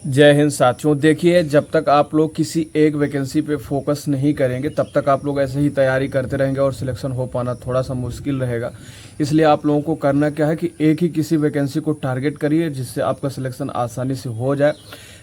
जय हिंद साथियों। देखिए, जब तक आप लोग किसी एक वैकेंसी पे फोकस नहीं करेंगे तब तक आप लोग ऐसे ही तैयारी करते रहेंगे और सिलेक्शन हो पाना थोड़ा सा मुश्किल रहेगा। इसलिए आप लोगों को करना क्या है कि एक ही किसी वैकेंसी को टारगेट करिए जिससे आपका सिलेक्शन आसानी से हो जाए।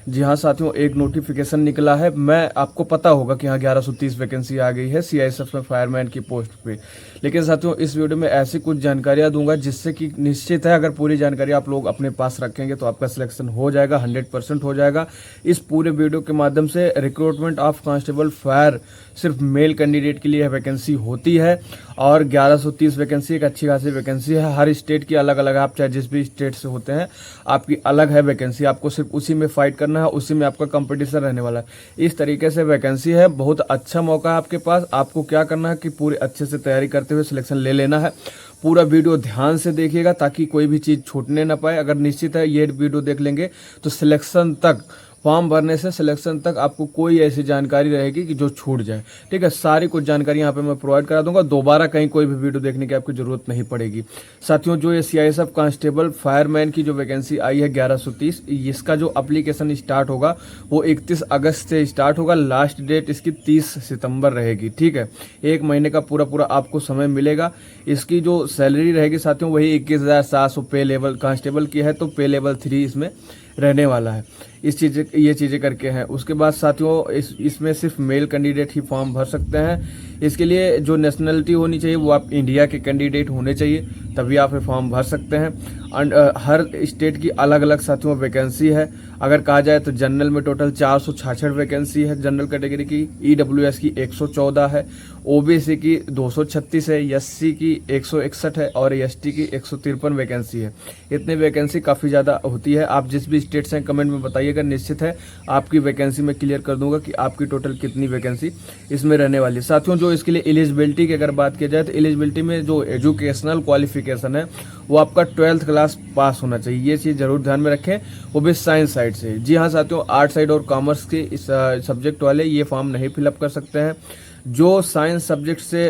जी हाँ साथियों, एक नोटिफिकेशन निकला है। मैं आपको पता होगा कि हाँ 1130 वैकेंसी आ गई है सीआईएसएफ में फायरमैन की पोस्ट पे। लेकिन साथियों, इस वीडियो में ऐसी कुछ जानकारियां दूंगा जिससे कि निश्चित है, अगर पूरी जानकारी आप लोग अपने पास रखेंगे तो आपका सिलेक्शन हो जाएगा, 100% हो जाएगा। इस पूरे वीडियो के माध्यम से रिक्रूटमेंट ऑफ कांस्टेबल फायर सिर्फ मेल कैंडिडेट के लिए वैकेंसी होती है और 1130 वैकेंसी एक अच्छी खासी वैकेंसी है। हर स्टेट की अलग अलग, आप चाहे जिस भी स्टेट से होते हैं आपकी अलग है वैकेंसी। आपको सिर्फ उसी में फाइट करना है, उसी में आपका कंपटीशन रहने वाला है। इस तरीके से वैकेंसी है, बहुत अच्छा मौका है आपके पास। आपको क्या करना है कि पूरी अच्छे से तैयारी करते हुए सिलेक्शन ले लेना है। पूरा वीडियो ध्यान से देखिएगा ताकि कोई भी चीज छूटने ना पाए। अगर निश्चित है ये वीडियो देख लेंगे तो सिलेक्शन तक, फॉर्म भरने से सिलेक्शन तक आपको कोई ऐसी जानकारी रहेगी कि जो छूट जाए। ठीक है, सारी कुछ जानकारी यहाँ पे मैं प्रोवाइड करा दूंगा। दोबारा कहीं कोई भी वीडियो देखने की आपको जरूरत नहीं पड़ेगी। साथियों, जो ये सीआईएसएफ कांस्टेबल फायरमैन की जो वैकेंसी आई है 1130, इसका जो एप्लीकेशन स्टार्ट होगा वो 31 अगस्त से स्टार्ट होगा। लास्ट डेट इसकी 30 सितंबर रहेगी। ठीक है, एक महीने का पूरा पूरा आपको समय मिलेगा। इसकी जो सैलरी रहेगी साथियों वही 21,700 पे लेवल कांस्टेबल की है, तो पे लेवल 3 इसमें रहने वाला है। ये चीजें करके हैं। उसके बाद साथियों इसमें सिर्फ मेल कैंडिडेट ही फॉर्म भर सकते हैं। इसके लिए जो नेशनलिटी होनी चाहिए वो आप इंडिया के कैंडिडेट होने चाहिए, तभी आप ये फॉर्म भर सकते हैं। एंड हर स्टेट की अलग अलग साथियों वैकेंसी है। अगर कहा जाए तो जनरल में टोटल 466 वैकेंसी है जनरल कैटेगरी की, ईडब्ल्यूएस की 114 है, ओबीसी की 236 है, एससी की 161 है और एसटी की 153 वैकेंसी है। इतनी वैकेंसी काफी ज्यादा होती है। आप जिस भी स्टेट से कमेंट में बताइएगा, निश्चित है आपकी वैकेंसी में क्लियर कर दूंगा कि आपकी टोटल कितनी वैकेंसी इसमें रहने वाली है। साथियों, जो इसके लिए एलिजिबिलिटी की अगर बात की जाए तो एलिजिबिलिटी में जो एजुकेशनल क्वालिफिकेशन है वो आपका 12th क्लास पास होना चाहिए। ये चीज जरूर ध्यान में रखें, वो भी साइंस साइड से। जी हाँ साथियों, आर्ट साइड और कॉमर्स के इस सब्जेक्ट वाले ये फॉर्म नहीं फिलअप कर सकते हैं। जो साइंस सब्जेक्ट से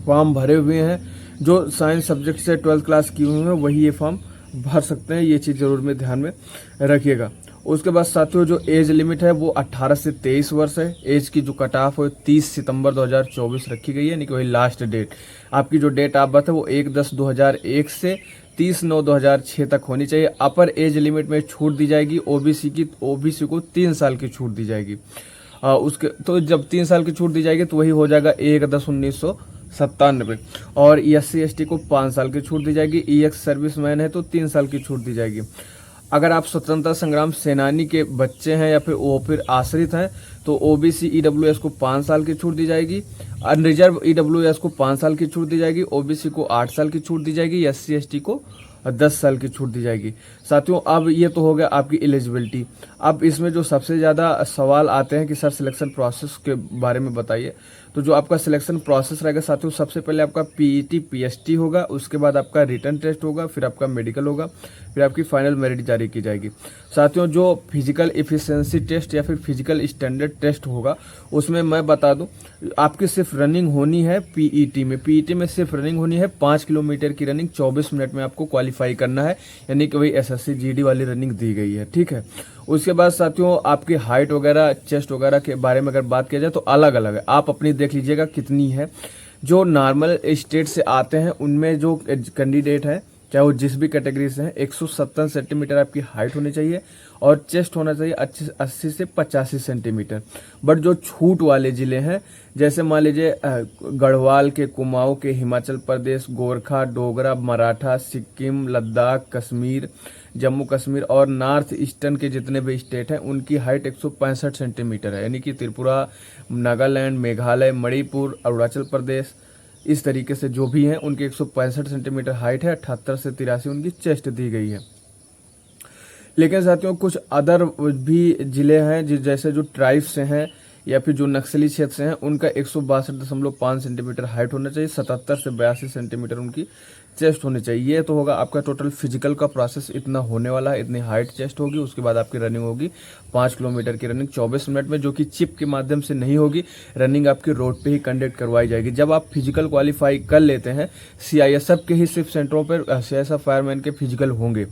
फॉर्म भरे हुए हैं, जो साइंस सब्जेक्ट से 12th क्लास किए हुए हैं वही ये फॉर्म भर सकते हैं। ये चीज जरूर में ध्यान में रखिएगा। उसके बाद साथियों, जो एज लिमिट है वो 18 से 23 वर्ष है। एज की जो कट ऑफ है 30 सितंबर 2024 रखी गई है, यानी कि वही लास्ट डेट। आपकी जो डेट ऑफ बर्थ है वो 1/10/2001 से 30/9/2006 तक होनी चाहिए। अपर एज लिमिट में छूट दी जाएगी। ओबीसी को 3 साल की छूट दी जाएगी। उसके तो जब 3 साल की छूट दी जाएगी तो वही हो जाएगा 1/10/1997। और SC ST को 5 साल की छूट दी जाएगी। EX सर्विसमैन है तो 3 साल की छूट दी जाएगी। अगर आप स्वतंत्रता संग्राम सेनानी के बच्चे हैं या फिर आश्रित हैं तो ओबीसी ईडब्ल्यूएस को 5 साल की छूट दी जाएगी। अनरिजर्व ईडब्ल्यूएस को 5 साल की छूट दी जाएगी। ओबीसी को 8 साल की छूट दी जाएगी। SC ST को 10 साल की छूट दी जाएगी। साथियों, अब ये तो हो गया आपकी एलिजिबिलिटी। अब इसमें जो सबसे ज्यादा सवाल आते हैं कि सर सिलेक्शन प्रोसेस के बारे में बताइए, तो जो आपका सिलेक्शन प्रोसेस रहेगा साथियों, सबसे पहले आपका पीईटी पीएसटी होगा, उसके बाद आपका रिटन टेस्ट होगा, फिर आपका मेडिकल होगा, फिर आपकी फाइनल मेरिट जारी की जाएगी। साथियों, जो फिजिकल इफिशियंसी टेस्ट या फिर फिजिकल स्टैंडर्ड टेस्ट होगा उसमें मैं बता दूं आपकी सिर्फ रनिंग होनी है। पीईटी में सिर्फ रनिंग होनी है। 5 किलोमीटर की रनिंग 24 मिनट में आपको क्वालिफाई करना है, यानी कि वही एसएससी जीडी वाली रनिंग दी गई है। ठीक है, उसके बाद साथियों आपकी हाइट वगैरह चेस्ट वगैरह के बारे में अगर बात किया जाए तो अलग अलग है, आप अपनी देख लीजिएगा कितनी है। जो नॉर्मल स्टेट से आते हैं उनमें जो कैंडिडेट है, चाहे वो जिस भी कैटेगरी से हैं, 170 सेंटीमीटर आपकी हाइट होनी चाहिए और चेस्ट होना चाहिए 80 से 85 सेंटीमीटर। बट जो छूट वाले जिले हैं, जैसे मान लीजिए गढ़वाल के, कुमाऊं के, हिमाचल प्रदेश, गोरखा, डोगरा, मराठा, सिक्किम, लद्दाख, कश्मीर, जम्मू कश्मीर और नॉर्थ ईस्टर्न के जितने भी स्टेट हैं उनकी हाइट 165 सेंटीमीटर है, यानी कि त्रिपुरा, नागालैंड, मेघालय, मणिपुर, अरुणाचल प्रदेश, इस तरीके से जो भी हैं उनकी 165 सेंटीमीटर हाइट है। 78 से 83 उनकी चेस्ट दी गई है। लेकिन साथियों कुछ अदर भी जिले हैं जैसे जो ट्राइब से हैं या फिर जो नक्सली क्षेत्र से हैं, उनका 162.5 सेंटीमीटर हाइट होना चाहिए। 77 से 82 सेंटीमीटर उनकी चेस्ट होनी चाहिए। ये तो होगा आपका टोटल फिजिकल का प्रोसेस, इतना होने वाला है, इतनी हाइट चेस्ट होगी। उसके बाद आपकी रनिंग होगी 5 किलोमीटर की रनिंग 24 मिनट में, जो कि चिप के माध्यम से नहीं होगी। रनिंग आपकी रोड पे ही कंडक्ट करवाई जाएगी। जब आप फिजिकल क्वालिफाई कर लेते हैं, सीआईएसएफ के ही सिर्फ सेंटरों पर सीआईएसएफ फायरमैन के फिजिकल होंगे।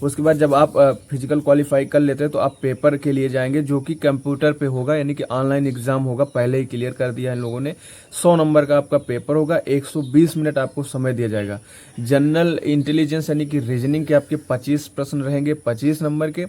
उसके बाद जब आप फिजिकल क्वालिफाई कर लेते हैं तो आप पेपर के लिए जाएंगे, जो कि कंप्यूटर पे होगा, यानी कि ऑनलाइन एग्जाम होगा, पहले ही क्लियर कर दिया है इन लोगों ने। 100 नंबर का आपका पेपर होगा, 120 मिनट आपको समय दिया जाएगा। जनरल इंटेलिजेंस यानी कि रीजनिंग के आपके 25 प्रश्न रहेंगे 25 नंबर के,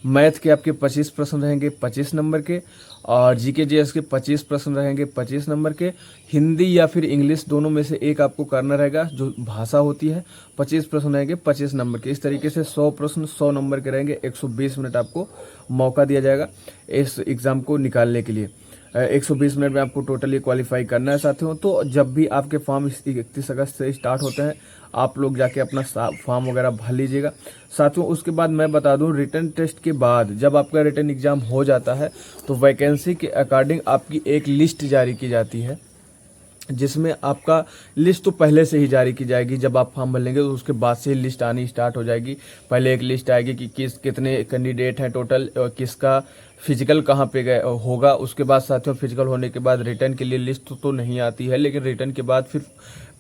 मैथ के आपके 25 प्रश्न रहेंगे 25 नंबर के, और जीके जीएस के 25 प्रश्न रहेंगे 25 नंबर के। हिंदी या फिर इंग्लिश दोनों में से एक आपको करना रहेगा, जो भाषा होती है, 25 प्रश्न रहेंगे 25 नंबर के। इस तरीके से 100 प्रश्न 100 नंबर के रहेंगे, 120 मिनट आपको मौका दिया जाएगा इस एग्ज़ाम को निकालने के लिए। 120 मिनट में आपको टोटली क्वालिफाई करना है साथियों। तो जब भी आपके फॉर्म 31 अगस्त से स्टार्ट होते हैं, आप लोग जाके अपना फॉर्म वगैरह भर लीजिएगा साथियों। उसके बाद मैं बता दूं, रिटन टेस्ट के बाद जब आपका रिटन एग्जाम हो जाता है तो वैकेंसी के अकॉर्डिंग आपकी एक लिस्ट जारी की जाती है, जिसमें आपका लिस्ट तो पहले से ही जारी की जाएगी। जब आप फॉर्म भर लेंगे तो उसके बाद से ही लिस्ट आनी स्टार्ट हो जाएगी। पहले एक लिस्ट आएगी कि कितने कैंडिडेट हैं टोटल, किसका फिजिकल कहाँ पे गए होगा। उसके बाद साथियों फिजिकल होने के बाद रिटर्न के लिए लिस्ट तो नहीं आती है, लेकिन रिटर्न के बाद फिर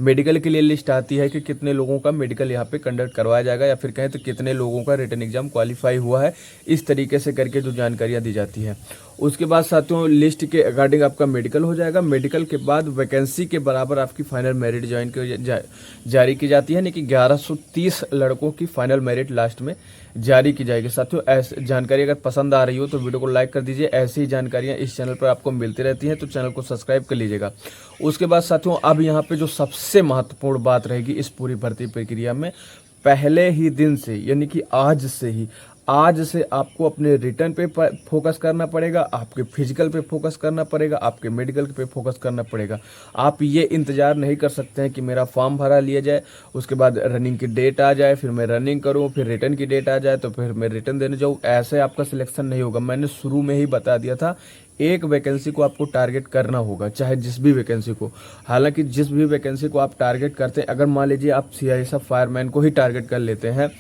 मेडिकल के लिए लिस्ट आती है कि कितने लोगों का मेडिकल यहाँ पे कंडक्ट करवाया जाएगा, या फिर कहें तो कितने लोगों का रिटर्न एग्जाम क्वालिफाई हुआ है। इस तरीके से करके जो जानकारियाँ दी जाती है। उसके बाद साथियों लिस्ट के अकॉर्डिंग आपका मेडिकल हो जाएगा। मेडिकल के बाद वैकेंसी के बराबर आपकी फाइनल मेरिट जारी की जाती है, यानी कि 1130 लड़कों की फाइनल मेरिट लास्ट में जारी की जाएगी। साथियों ऐसी जानकारी अगर पसंद आ रही हो तो वीडियो को लाइक कर दीजिए। ऐसी ही जानकारियां इस चैनल पर आपको मिलती रहती हैं, तो चैनल को सब्सक्राइब कर लीजिएगा। उसके बाद साथियों अब यहाँ पे जो सबसे महत्वपूर्ण बात रहेगी इस पूरी भर्ती प्रक्रिया में, पहले ही दिन से यानी कि आज से आपको अपने रिटर्न पे फोकस करना पड़ेगा, आपके फिजिकल पे फोकस करना पड़ेगा, आपके मेडिकल पे फोकस करना पड़ेगा। आप ये इंतज़ार नहीं कर सकते हैं कि मेरा फॉर्म भरा लिया जाए, उसके बाद रनिंग की डेट आ जाए, फिर मैं रनिंग करूं, फिर रिटर्न की डेट आ जाए तो फिर मैं रिटर्न देने जाऊं। ऐसे आपका सिलेक्शन नहीं होगा। मैंने शुरू में ही बता दिया था, एक वैकेंसी को आपको टारगेट करना होगा, चाहे जिस भी वैकेंसी को। हालांकि जिस भी वैकेंसी को आप टारगेट करते हैं, अगर मान लीजिए आप सीआईएसएफ फायरमैन को ही टारगेट कर लेते हैं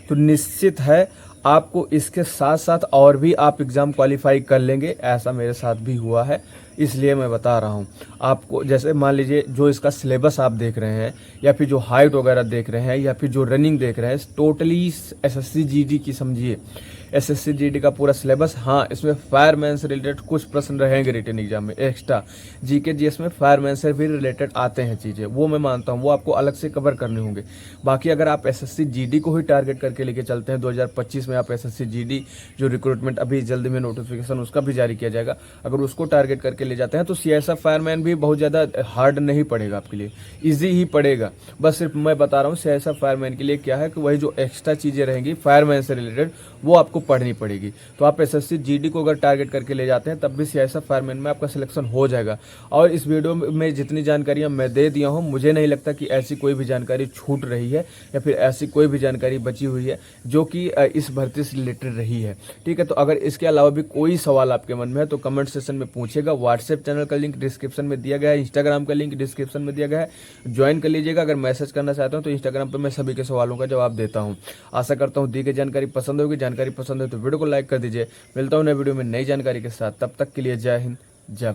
तो निश्चित है आपको इसके साथ साथ और भी आप एग्ज़ाम क्वालिफाई कर लेंगे। ऐसा मेरे साथ भी हुआ है, इसलिए मैं बता रहा हूँ आपको। जैसे मान लीजिए जो इसका सिलेबस आप देख रहे हैं, या फिर जो हाइट वगैरह देख रहे हैं, या फिर जो रनिंग देख रहे हैं, टोटली एसएससी जीडी की समझिए, एसएससी जीडी का पूरा सिलेबस। हाँ, इसमें फायरमैन से रिलेटेड कुछ प्रश्न रहेंगे रिटन एग्जाम में एक्स्ट्रा। जीके जीएस में फायरमैन से भी रिलेटेड आते हैं चीज़ें, वो मैं मानता हूँ, वो आपको अलग से कवर करने होंगे। बाकी अगर आप एसएससी जीडी को ही टारगेट करके लेके चलते हैं, 2025 में आप एसएससी जीडी जो रिक्रूटमेंट अभी जल्दी में नोटिफिकेशन उसका भी जारी किया जाएगा, अगर उसको टारगेट करके ले जाते हैं तो सीआईएसएफ फायरमैन भी बहुत ज़्यादा हार्ड नहीं पड़ेगा आपके लिए, ईजी ही पड़ेगा। बस सिर्फ मैं बता रहा हूँ सीआईएसएफ फायरमैन के लिए क्या है कि वही जो एक्स्ट्रा चीज़ें रहेंगी फायरमैन से रिलेटेड वो आपको पढ़नी पड़ेगी। तो आप एसएससी जीडी को अगर टारगेट करके ले जाते हैं तब भी सीआईएसएफ फायरमैन में आपका सिलेक्शन हो जाएगा। और इस वीडियो में जितनी जानकारियां मैं दे दिया हूं, मुझे नहीं लगता कि ऐसी कोई भी जानकारी छूट रही है या फिर ऐसी कोई भी जानकारी बची हुई है जो कि इस भर्ती से रिलेटेड रही है। ठीक है, तो अगर इसके अलावा भी कोई सवाल आपके मन में है तो कमेंट सेक्शन में पूछेगा। व्हाट्सएप चैनल का लिंक डिस्क्रिप्शन में दिया गया है, इंस्टाग्राम का लिंक डिस्क्रिप्शन में दिया गया है, ज्वाइन कर लीजिएगा। अगर मैसेज करना चाहते हो तो इंस्टाग्राम पर मैं सभी के सवालों का जवाब देता हूँ। आशा करता हूँ दी गई जानकारी पसंद होगी। जानकारी पसंद है तो वीडियो को लाइक कर दीजिए। मिलता हूँ नए वीडियो में नई जानकारी के साथ, तब तक के लिए जय हिंद जय।